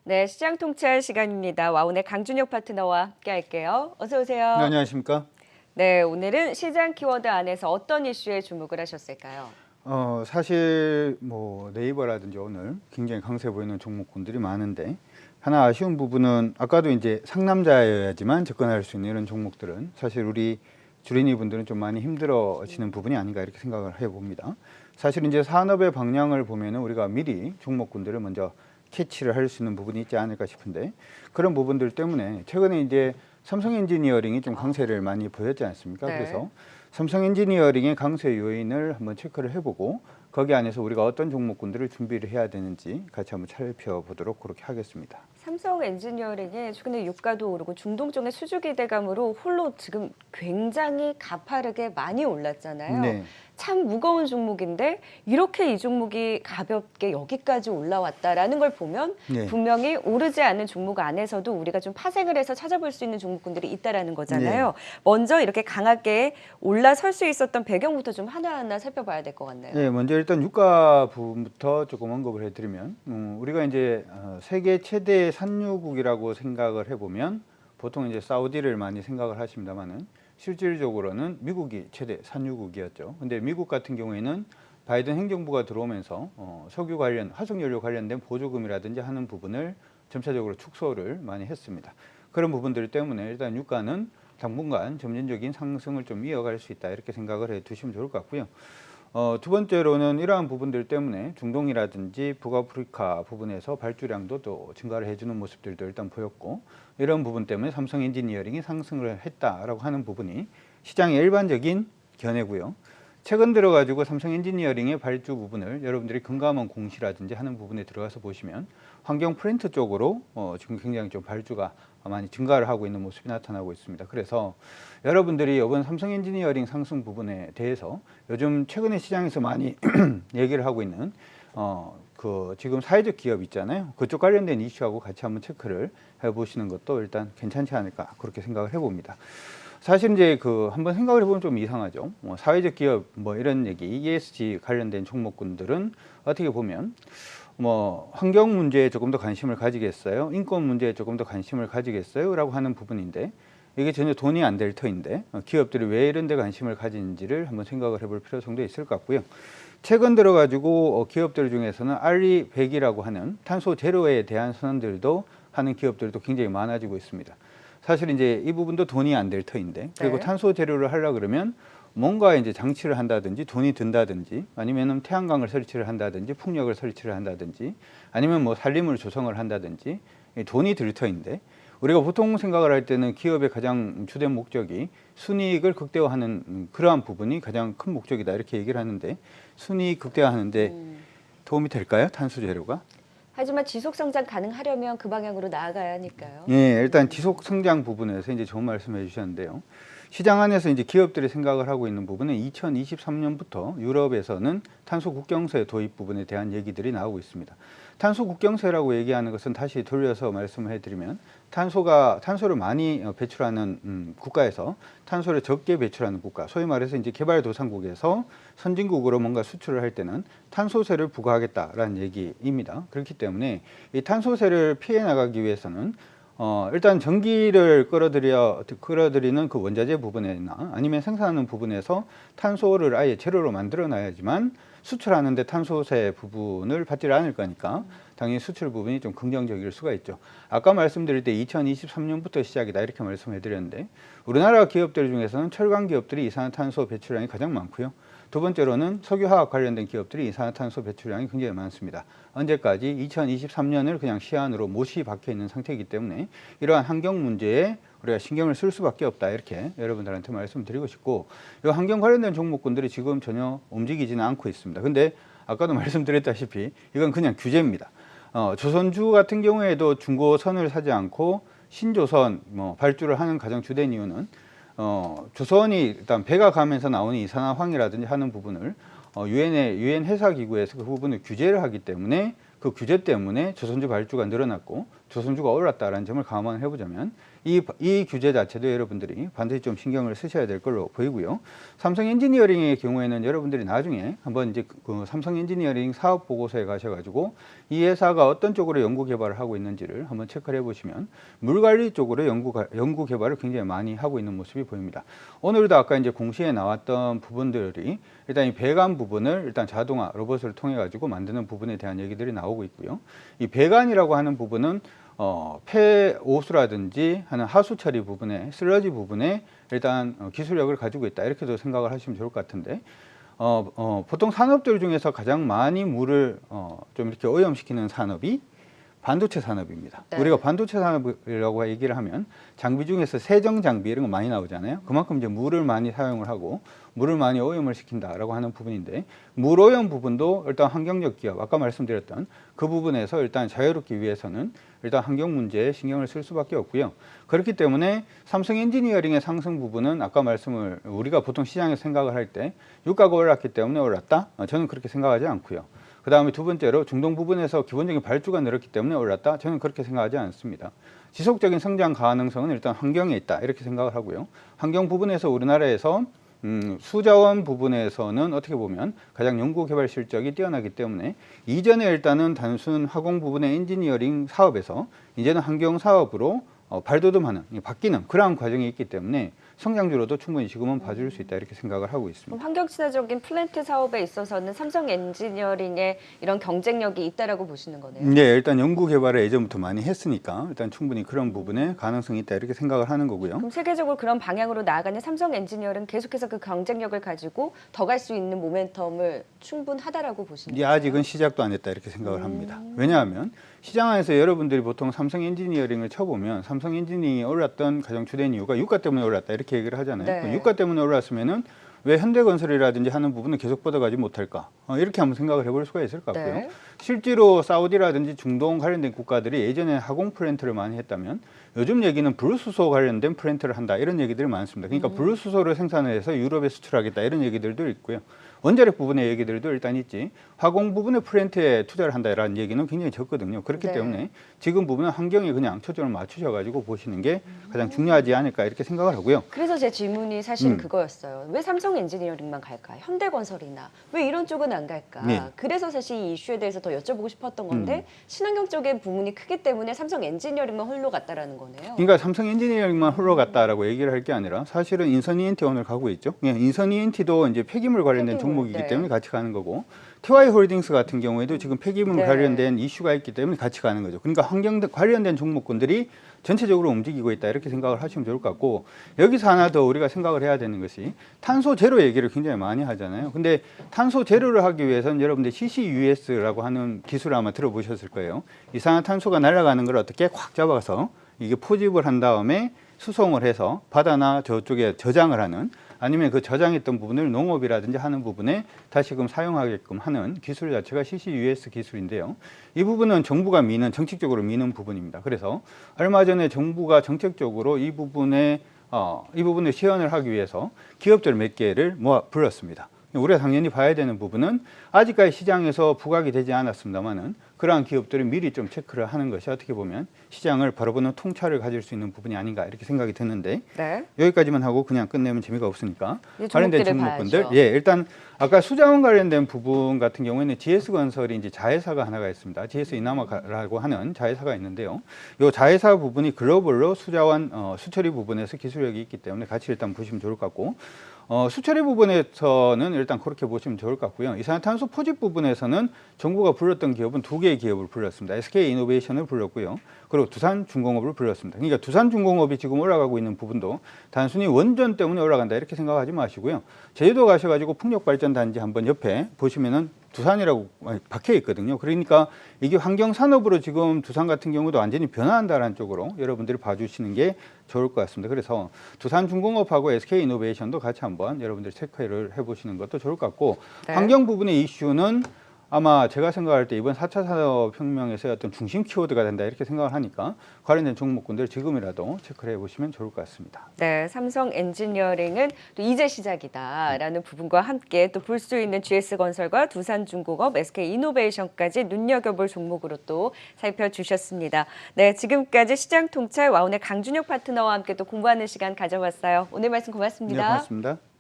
네, 시장 통찰 시간입니다. 와운의 강준혁 파트너와 함께 할게요. 어서 오세요. 네, 안녕하십니까? 네, 오늘은 시장 키워드 안에서 어떤 이슈에 주목을 하셨을까요? 사실 뭐 네이버라든지 오늘 굉장히 강세 보이는 종목군들이 많은데 하나 아쉬운 부분은 아까도 이제 상남자여야지만 접근할 수 있는 이런 종목들은 사실 우리 주린이 분들은 좀 많이 힘들어지는 부분이 아닌가 이렇게 생각을 해봅니다. 사실 이제 산업의 방향을 보면은 우리가 미리 종목군들을 먼저 캐치를 할 수 있는 부분이 있지 않을까 싶은데 그런 부분들 때문에 최근에 이제 삼성 엔지니어링이 좀 강세를 많이 보였지 않습니까? 네. 그래서 삼성 엔지니어링의 강세 요인을 한번 체크를 해보고 거기 안에서 우리가 어떤 종목군들을 준비를 해야 되는지 같이 한번 살펴보도록 그렇게 하겠습니다. 삼성 엔지니어링이 최근에 유가도 오르고 중동 쪽의 수주 기대감으로 홀로 지금 굉장히 가파르게 많이 올랐잖아요. 네. 참 무거운 종목인데 이렇게 이 종목이 가볍게 여기까지 올라왔다라는 걸 보면 네. 분명히 오르지 않은 종목 안에서도 우리가 좀 파생을 해서 찾아볼 수 있는 종목군들이 있다라는 거잖아요. 먼저 이렇게 강하게 올라설 수 있었던 배경부터 좀 하나하나 살펴봐야 될 것 같네요. 네, 먼저 일단 유가 부분부터 조금 언급을 해드리면 우리가 이제 세계 최대 산유국이라고 생각을 해보면 보통 이제 사우디를 많이 생각을 하십니다만은 실질적으로는 미국이 최대 산유국이었죠. 근데 미국 같은 경우에는 바이든 행정부가 들어오면서 석유 관련, 화석연료 관련된 보조금이라든지 하는 부분을 점차적으로 축소를 많이 했습니다. 그런 부분들 때문에 일단 유가는 당분간 점진적인 상승을 좀 이어갈 수 있다 이렇게 생각을 해 두시면 좋을 것 같고요. 두 번째로는 이러한 부분들 때문에 중동이라든지 북아프리카 부분에서 발주량도 또 증가를 해주는 모습들도 일단 보였고 이런 부분 때문에 삼성 엔지니어링이 상승을 했다라고 하는 부분이 시장의 일반적인 견해고요. 최근 들어가지고 삼성 엔지니어링의 발주 부분을 여러분들이 금감원 공시라든지 하는 부분에 들어가서 보시면 환경 프린트 쪽으로 지금 굉장히 좀 발주가 많이 증가를 하고 있는 모습이 나타나고 있습니다. 그래서 여러분들이 이번 삼성 엔지니어링 상승 부분에 대해서 요즘 최근에 시장에서 많이 얘기를 하고 있는 그 지금 사회적 기업 있잖아요. 그쪽 관련된 이슈하고 같이 한번 체크를 해보시는 것도 일단 괜찮지 않을까 그렇게 생각을 해봅니다. 사실 이제 그 한번 생각을 해보면 좀 이상하죠. 사회적 기업 뭐 이런 얘기, ESG 관련된 종목군들은 어떻게 보면 뭐 환경 문제에 조금 더 관심을 가지겠어요, 인권 문제에 조금 더 관심을 가지겠어요?라고 하는 부분인데 이게 전혀 돈이 안 될 터인데 기업들이 왜 이런 데 관심을 가지는지를 한번 생각을 해볼 필요성도 있을 것 같고요. 최근 들어가지고 기업들 중에서는 RE100이라고 하는 탄소 제로에 대한 선언들도 하는 기업들도 굉장히 많아지고 있습니다. 사실 이제 이 부분도 돈이 안 될 터인데 그리고 네. 탄소 제로를 하려 그러면 뭔가 이제 장치를 한다든지 돈이 든다든지 아니면은 태양광을 설치를 한다든지 풍력을 설치를 한다든지 아니면 뭐 산림을 조성을 한다든지 돈이 들 터인데 우리가 보통 생각을 할 때는 기업의 가장 주된 목적이 순이익을 극대화하는 그러한 부분이 가장 큰 목적이다 이렇게 얘기를 하는데 순이익 극대화하는데 도움이 될까요? 탄소 제로가? 하지만 지속 성장 가능하려면 그 방향으로 나아가야 하니까요. 예, 일단 지속 성장 부분에서 이제 좋은 말씀해 주셨는데요. 시장 안에서 이제 기업들이 생각을 하고 있는 부분은 2023년부터 유럽에서는 탄소 국경세 도입 부분에 대한 얘기들이 나오고 있습니다. 탄소 국경세라고 얘기하는 것은 다시 돌려서 말씀을 해드리면 탄소를 많이 배출하는 국가에서 탄소를 적게 배출하는 국가, 소위 말해서 이제 개발도상국에서 선진국으로 뭔가 수출을 할 때는 탄소세를 부과하겠다라는 얘기입니다. 그렇기 때문에 이 탄소세를 피해 나가기 위해서는 일단 전기를 끌어들이는 그 원자재 부분이나 아니면 생산하는 부분에서 탄소를 아예 제로로 만들어 놔야지만 수출하는데 탄소세 부분을 받지 않을 거니까 당연히 수출 부분이 좀 긍정적일 수가 있죠. 아까 말씀드릴 때 2023년부터 시작이다 이렇게 말씀해 드렸는데 우리나라 기업들 중에서는 철강 기업들이 이산화탄소 배출량이 가장 많고요. 두 번째로는 석유화학 관련된 기업들이 이산화탄소 배출량이 굉장히 많습니다. 언제까지? 2023년을 그냥 시한으로 못이 박혀 있는 상태이기 때문에 이러한 환경 문제에 우리가 신경을 쓸 수밖에 없다 이렇게 여러분들한테 말씀드리고 싶고 이 환경 관련된 종목군들이 지금 전혀 움직이지는 않고 있습니다. 근데 아까도 말씀드렸다시피 이건 그냥 규제입니다. 조선주 같은 경우에도 중고선을 사지 않고 신조선 발주를 하는 가장 주된 이유는 조선이 일단 배가 가면서 나오는 이산화황이라든지 하는 부분을 유엔 회사기구에서 그 부분을 규제를 하기 때문에 그 규제 때문에 조선주 발주가 늘어났고 조선주가 올랐다라는 점을 감안해 보자면 이 규제 자체도 여러분들이 반드시 좀 신경을 쓰셔야 될 걸로 보이고요. 삼성 엔지니어링의 경우에는 여러분들이 나중에 한번 이제 그 삼성 엔지니어링 사업 보고서에 가셔가지고 이 회사가 어떤 쪽으로 연구 개발을 하고 있는지를 한번 체크를 해보시면 물 관리 쪽으로 연구 개발을 굉장히 많이 하고 있는 모습이 보입니다. 오늘도 아까 이제 공시에 나왔던 부분들이 일단 이 배관 부분을 일단 자동화 로봇을 통해 가지고 만드는 부분에 대한 얘기들이 나오고 있고요. 이 배관이라고 하는 부분은 폐오수라든지 하는 하수 처리 부분에 슬러지 부분에 일단 기술력을 가지고 있다 이렇게도 생각을 하시면 좋을 것 같은데 보통 산업들 중에서 가장 많이 물을 좀 이렇게 오염시키는 산업이 반도체 산업입니다. 네. 우리가 반도체 산업이라고 얘기를 하면 장비 중에서 세정 장비 이런 거 많이 나오잖아요. 그만큼 이제 물을 많이 사용을 하고 물을 많이 오염을 시킨다라고 하는 부분인데 물 오염 부분도 일단 환경적 기업 아까 말씀드렸던 그 부분에서 일단 자유롭기 위해서는 일단 환경 문제에 신경을 쓸 수밖에 없고요. 그렇기 때문에 삼성 엔지니어링의 상승 부분은 아까 말씀을 우리가 보통 시장에서 생각을 할 때 유가가 올랐기 때문에 올랐다? 저는 그렇게 생각하지 않고요. 그 다음에 두 번째로 중동 부분에서 기본적인 발주가 늘었기 때문에 올랐다? 저는 그렇게 생각하지 않습니다. 지속적인 성장 가능성은 일단 환경에 있다 이렇게 생각을 하고요. 환경 부분에서 우리나라에서 수자원 부분에서는 어떻게 보면 가장 연구개발 실적이 뛰어나기 때문에 이전에 일단은 단순 화공 부분의 엔지니어링 사업에서 이제는 환경 사업으로 발돋움하는 바뀌는 그러한 과정이 있기 때문에 성장주로도 충분히 지금은 봐줄 수 있다 이렇게 생각을 하고 있습니다. 환경 친화적인 플랜트 사업에 있어서는 삼성 엔지니어링의 이런 경쟁력이 있다라고 보시는 거네요. 네, 일단 연구 개발을 예전부터 많이 했으니까 일단 충분히 그런 부분에 가능성이 있다 이렇게 생각을 하는 거고요. 그럼 세계적으로 그런 방향으로 나아가는 삼성 엔지니어링 계속해서 그 경쟁력을 가지고 더 갈 수 있는 모멘텀을 충분하다라고 보시는 거예요? 아직은 시작도 안 했다 이렇게 생각을 합니다. 왜냐하면 시장 안에서 여러분들이 보통 삼성 엔지니어링을 쳐보면 삼성 엔지니어링이 올랐던 가장 주된 이유가 유가 때문에 올랐다 이렇게 얘기를 하잖아요. 네. 유가 때문에 올랐으면은 왜 현대건설이라든지 하는 부분은 계속 뻗어가지 못할까? 이렇게 한번 생각을 해볼 수가 있을 것 같고요. 네. 실제로 사우디라든지 중동 관련된 국가들이 예전에 하공 플랜트를 많이 했다면 요즘 얘기는 블루수소 관련된 플랜트를 한다 이런 얘기들이 많습니다. 그러니까 블루수소를 생산을 해서 유럽에 수출하겠다 이런 얘기들도 있고요. 원자력 부분의 얘기들도 일단 있지 화공 부분의 플랜트에 투자를 한다라는 얘기는 굉장히 적거든요. 그렇기 네. 때문에 지금 부분은 환경에 그냥 초점을 맞추셔가지고 보시는 게 가장 중요하지 않을까 이렇게 생각을 하고요. 그래서 제 질문이 사실 그거였어요. 왜 삼성 엔지니어링만 갈까? 현대건설이나 왜 이런 쪽은 안 갈까? 네. 그래서 사실 이 이슈에 대해서 더 여쭤보고 싶었던 건데 친환경 쪽의 부문이 크기 때문에 삼성 엔지니어링만 홀로 갔다라는 거네요. 그러니까 삼성 엔지니어링만 홀로 갔다라고 얘기를 할 게 아니라 사실은 인선 ENT 오늘 가고 있죠. 인선 ENT도 이제 폐기물 관련된 종목이기 네. 때문에 같이 가는 거고 TY 홀딩스 같은 경우에도 지금 폐기물 네. 관련된 이슈가 있기 때문에 같이 가는 거죠. 그러니까 환경 관련된 종목군들이 전체적으로 움직이고 있다 이렇게 생각을 하시면 좋을 것 같고 여기서 하나 더 우리가 생각을 해야 되는 것이 탄소 제로 얘기를 굉장히 많이 하잖아요. 근데 탄소 제로를 하기 위해서는 여러분들 CCUS라고 하는 기술을 아마 들어보셨을 거예요. 이산화탄소가 날아가는 걸 어떻게 꽉 잡아서 이게 포집을 한 다음에 수송을 해서 바다나 저쪽에 저장을 하는 아니면 그 저장했던 부분을 농업이라든지 하는 부분에 다시금 사용하게끔 하는 기술 자체가 CCUS 기술인데요. 이 부분은 정부가 정책적으로 미는 부분입니다. 그래서 얼마 전에 정부가 정책적으로 이 부분을 시연을 하기 위해서 기업들 몇 개를 불렀습니다. 우리가 당연히 봐야 되는 부분은 아직까지 시장에서 부각이 되지 않았습니다만은 그러한 기업들이 미리 좀 체크를 하는 것이 어떻게 보면 시장을 바라보는 통찰을 가질 수 있는 부분이 아닌가 이렇게 생각이 드는데 네. 여기까지만 하고 그냥 끝내면 재미가 없으니까 이제 관련된 종목들을 종목군들 봐야죠. 일단 아까 수자원 관련된 부분 같은 경우에는 GS건설이 이제 자회사가 하나가 있습니다. GS 이나마라고 하는 자회사가 있는데요. 이 자회사 부분이 글로벌로 수자원 수처리 부분에서 기술력이 있기 때문에 같이 일단 보시면 좋을 것 같고 수처리 부분에서는 일단 그렇게 보시면 좋을 것 같고요. 이산화탄소 포집 부분에서는 정부가 불렀던 기업은 두 개의 기업을 불렀습니다. SK이노베이션을 불렀고요. 그리고 두산중공업을 불렀습니다. 그러니까 두산중공업이 지금 올라가고 있는 부분도 단순히 원전 때문에 올라간다 이렇게 생각하지 마시고요. 제주도 가셔가지고 풍력발전단지 한번 옆에 보시면은 두산이라고 박혀 있거든요. 그러니까 이게 환경산업으로 지금 두산 같은 경우도 완전히 변화한다는 쪽으로 여러분들이 봐주시는 게 좋을 것 같습니다. 그래서 두산중공업하고 SK이노베이션도 같이 한번 여러분들이 체크를 해보시는 것도 좋을 것 같고 네. 환경 부분의 이슈는 아마 제가 생각할 때 이번 4차 산업혁명에서의 어떤 중심 키워드가 된다 이렇게 생각을 하니까 관련된 종목군들 지금이라도 체크를 해보시면 좋을 것 같습니다. 네, 삼성 엔지니어링은 또 이제 시작이다라는 부분과 함께 또 볼 수 있는 GS건설과 두산중공업, SK이노베이션까지 눈여겨볼 종목으로 또 살펴주셨습니다. 네, 지금까지 시장 통찰 와운의 강준혁 파트너와 함께 또 공부하는 시간 가져봤어요. 오늘 말씀 네, 고맙습니다. 고맙습니다.